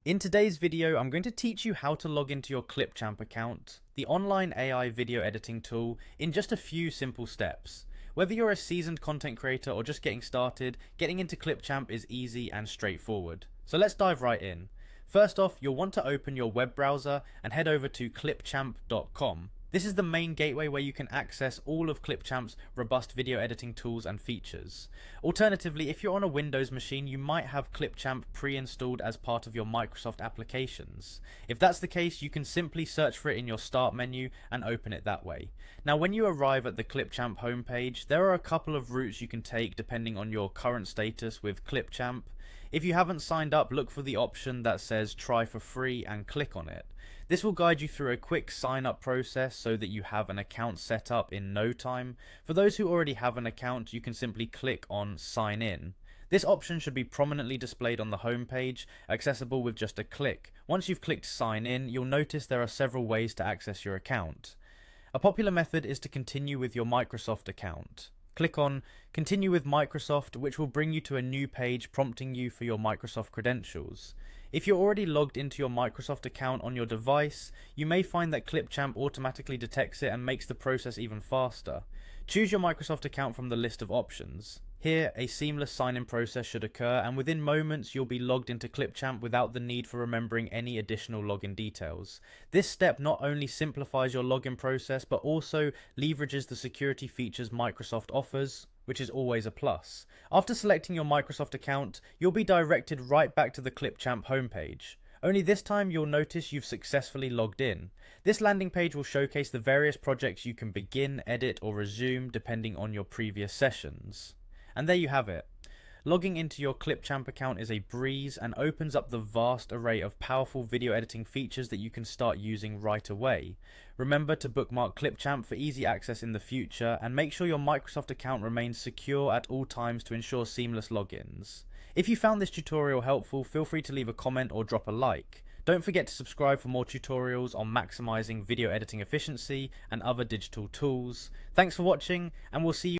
In today's video, I'm going to teach you how to log into your Clipchamp account, the online AI video editing tool, in just a few simple steps. Whether you're a seasoned content creator or just getting started, getting into Clipchamp is easy and straightforward. So let's dive right in. First off, you'll want to open your web browser and head over to clipchamp.com. This is the main gateway where you can access all of Clipchamp's robust video editing tools and features. Alternatively, if you're on a Windows machine, you might have Clipchamp pre-installed as part of your Microsoft applications. If that's the case, you can simply search for it in your Start menu and open it that way. Now, when you arrive at the Clipchamp homepage, there are a couple of routes you can take depending on your current status with Clipchamp. If you haven't signed up, look for the option that says try for free and click on it. This will guide you through a quick sign up process so that you have an account set up in no time. For those who already have an account, you can simply click on sign in. This option should be prominently displayed on the home page, accessible with just a click. Once you've clicked sign in, you'll notice there are several ways to access your account. A popular method is to continue with your Microsoft account. Click on Continue with Microsoft, which will bring you to a new page prompting you for your Microsoft credentials. If you're already logged into your Microsoft account on your device, you may find that Clipchamp automatically detects it and makes the process even faster. Choose your Microsoft account from the list of options. Here, a seamless sign-in process should occur, and within moments you'll be logged into Clipchamp without the need for remembering any additional login details. This step not only simplifies your login process, but also leverages the security features Microsoft offers, which is always a plus. After selecting your Microsoft account, you'll be directed right back to the Clipchamp homepage. Only this time you'll notice you've successfully logged in. This landing page will showcase the various projects you can begin, edit, or resume depending on your previous sessions. And there you have it. Logging into your Clipchamp account is a breeze and opens up the vast array of powerful video editing features that you can start using right away. Remember to bookmark Clipchamp for easy access in the future, and make sure your Microsoft account remains secure at all times to ensure seamless logins. If you found this tutorial helpful, feel free to leave a comment or drop a like. Don't forget to subscribe for more tutorials on maximizing video editing efficiency and other digital tools. Thanks for watching, and we'll see you